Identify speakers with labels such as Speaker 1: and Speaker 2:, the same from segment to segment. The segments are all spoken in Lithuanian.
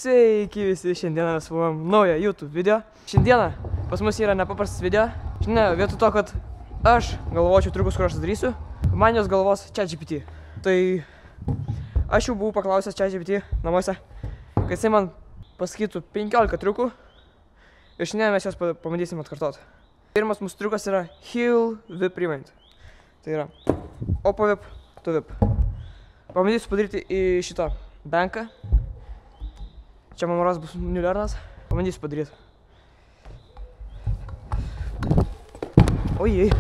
Speaker 1: Sveiki visi, šiandieną mes filmuojam naują YouTube video. Šiandieną pas mus yra nepaprastas video. Šiandien vietoj to, kad aš galvočiau triukus, kur aš darysiu, man jos galvos ChatGPT. Tai aš jau buvau paklausęs ChatGPT namuose, kad jisai man pasakytų 15 triukų ir šiandien mes jos pabandysim atkartoti. Pirmas mūsų triukas yra Heel Whip Rewind. Tai yra Opo Whip to Whip. Pabandysiu padaryti į šitą banką. Čia mamoras bus nulernas. Pabandysiu padaryti. Ojei.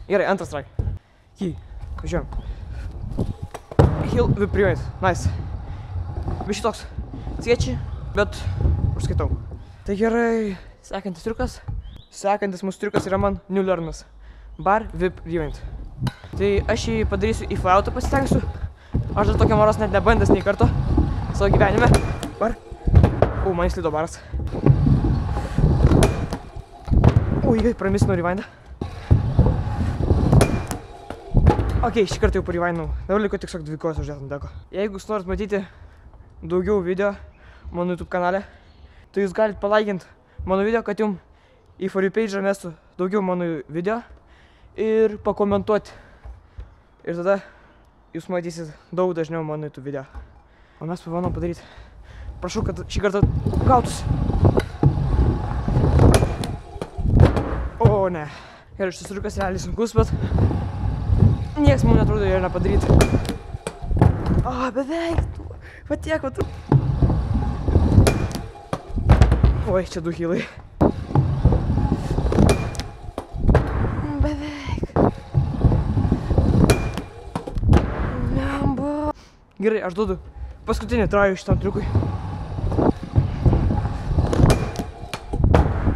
Speaker 1: Gerai, antras try. Važiuojam. Heel Whip Rewind. Nice. Biškai toks sketchy, bet užskaitau. Tai gerai, sekantis triukas. Sekantis mūsų triukas yra man nulernas. Bar Whip Rewind. Tai aš jį padarysiu į flyautą pasitengsiu. Aš dar tokią moros net nebandęs nei karto savo gyvenime. Bar. Man įslydo baras. Oi, pramisinu rewindą. Ok, šį kartą jau parewindinau. Dabar liko tiesiog 2 kojas uždėt ant deko. Jeigu jūs norit matyti daugiau video mano YouTube kanale, tai jūs galite palaikinti mano video, kad jums į For You page mestų daugiau mano video ir pakomentuoti. Ir tada jūs matysit daug dažniau mano YouTube video. O mes pabandom padaryti. Prašau, kad šį kartą gautųsi. O, ne. Gerai, šis triukas realiai sunkus, bet nieks man neatrodo jo nepadaryti. O, beveik. Va tiek, va tu. Oi, čia 2 heelai. Beveik. Nemba. Gerai, aš duodu paskutinį trajų šitam triukui.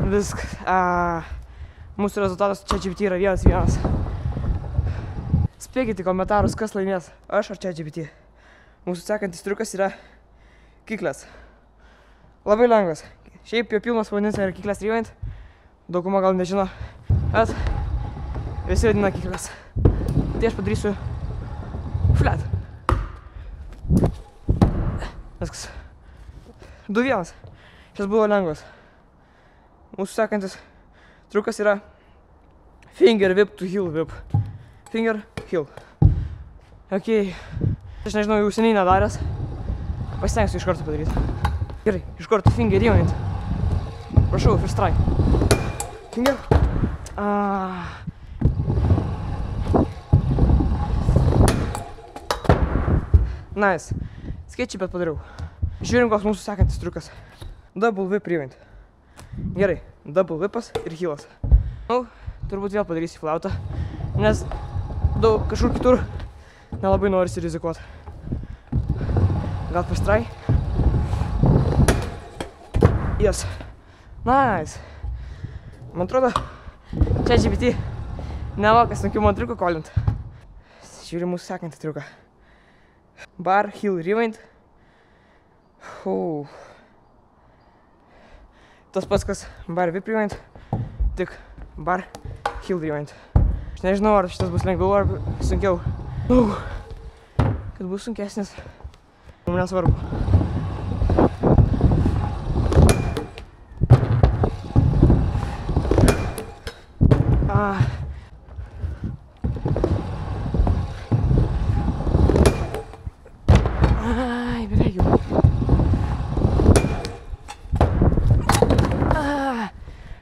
Speaker 1: Viskas. Mūsų rezultatas ChatGPT yra 1-1. Spėkite į komentarus, kas laimės, aš ar ChatGPT. Mūsų sekantis triukas yra kiklės. Labai lengvas. Šiaip jo pilnas pavadinimas yra kiklės rewind. Dauguma gal nežino, bet visi vadina kiklės. Tai aš padarysiu flat. Viskas. 2-1. Šis buvo lengvas. Mūsų sekantis triukas yra Finger Whip to Heel Whip. Finger, heel. Ok. Aš nežinau, jau seniai nedaręs. Pasitengsiu iš karto padaryti. Gerai, iš karto Finger Rewind. Prašau, first try. Finger. Nice. Sketchy, bet padariau. Žiūrim, koks mūsų sekantis triukas. Double Whip Rewind. Gerai, double whipas ir heelas. Turbūt vėl padarysiu flautą, nes daug kažkur kitur nelabai norisi rizikuoti. Gal first try? Yes. Nice. Man atrodo, ChatGPT nemoka sunkių man triukų kolint. Žiūrim mūsų sekantį triuką. Bar Heel Rewind. Tas pats, kas Bar Whip Rewind, tik Bar Heel Rewind. Aš nežinau, ar šitas bus lengviau ar sunkiau. Kad bus sunkesnis, mums nesvarbu. Ai, beveik jau.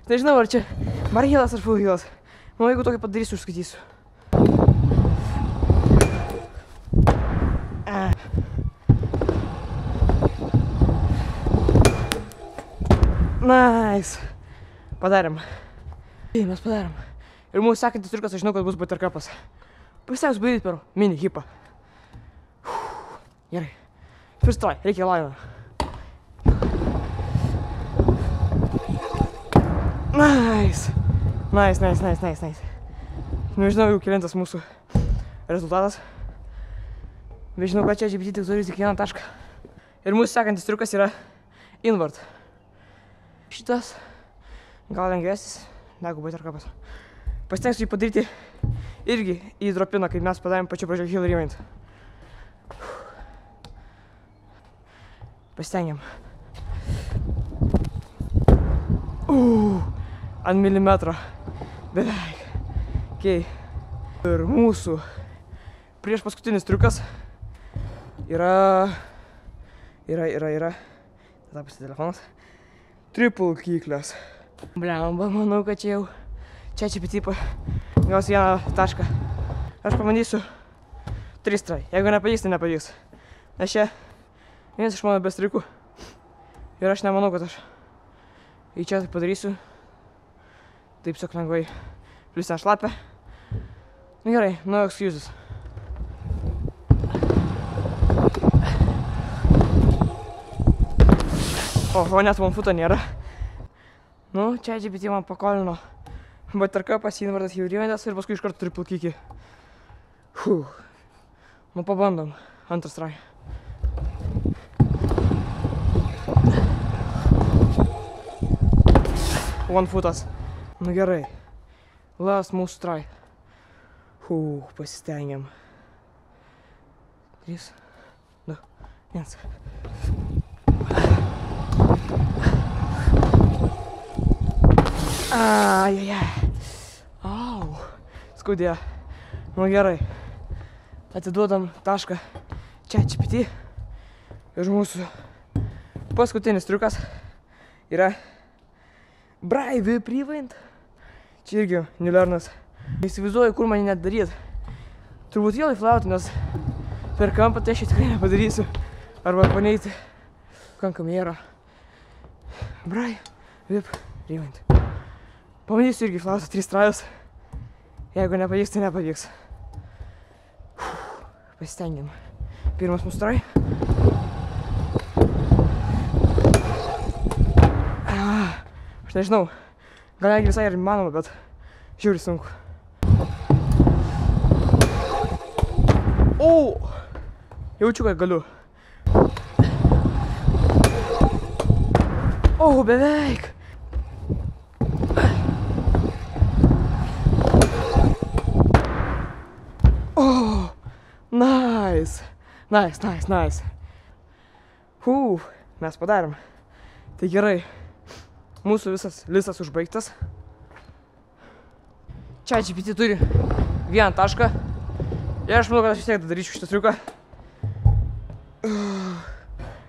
Speaker 1: Nežinau, ar čia bar heelas ar full heelas. Manau, jeigu tokį padarysiu, užskaitysiu. Nice. Padarėm. Mes padarėm. Ir mūsų sekantis triukas, aš žinau, kad bus buttercupas. Pasitengsiu padaryti per mini hipą. Gerai. First try, reikia lainą. Nice. Nice. Nežinau, jau kelintas mūsų rezultatas. Bet žinau, kad ChatGPT tik turi tik 1 tašką. Ir mūsų sekantis triukas yra invert. Šitas gal lengvesnis negu buttercupas. Pasitengsiu jį padaryti irgi į dropiną, kaip mes padarėm pačiu pradžioje Heel Rewind. Pasitengiam. Ant milimetro. Beveik. Okay. Ir mūsų prieš paskutinis triukas yra. Tapusi telefonas. Triple kyklės. Blemba, manau, kad čia jau ChatGPT gaus vieną tašką. Aš pabandysiu 3 try. Jeigu nepavyks, tai nepavyks. Nes čia vienas iš mano best triukų. Ir aš nemanau, kad aš į čia tai padarysiu. Taip tiesiog lengvai. Plius ten šlapia. Nu gerai, no excuses. O net man futo nėra. Nu, ChatGPT man pakolino. Baterka pasiinvartas jau riventas ir paskui iš karto triple kikį. Nu, pabandom. Antras try. One footas. Nu gerai. Last mūsų try. Pasistengiam. 3, 2, 1. Ajajaj. Au. Skaudėjo. Nu gerai. Atiduodam tašką ChatGPT. Ir mūsų paskutinis triukas yra Brave Prevent. Čia irgi nelernas. Įsivaizduoju, kur man net daryt. Turbūt vėl įflauti, nes per kampą tai aš tikrai nepadarysiu. Arba paneiti. Pakankamai yra. Brave Prevent. Pabandysiu irgi flauti 3 trajus. Jeigu nepavyks, tai nepavyks. Pasistengiam. Pirmas mūsų try. Aš nežinau. Gal negi visai ir įmanoma, bet žiūri sunku. Jaučiu, kad galiu. Beveik. Nice. Mes padarėm. Tai gerai. Mūsų visas listas užbaigtas. ChatGPT turi 1 tašką. Ir aš manau, kad aš vis tiek daryčiau šitą triuką.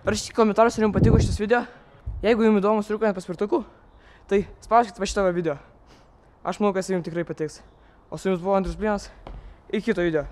Speaker 1: Rašykite komentaruose, ar jums patiko šitas video. Jeigu jums įdomus triukas paspirtuku, tai spauskite va šitą video. Aš manau, kad jums tikrai patiks. O su jums buvo Andrius Blinas. Iki kito video.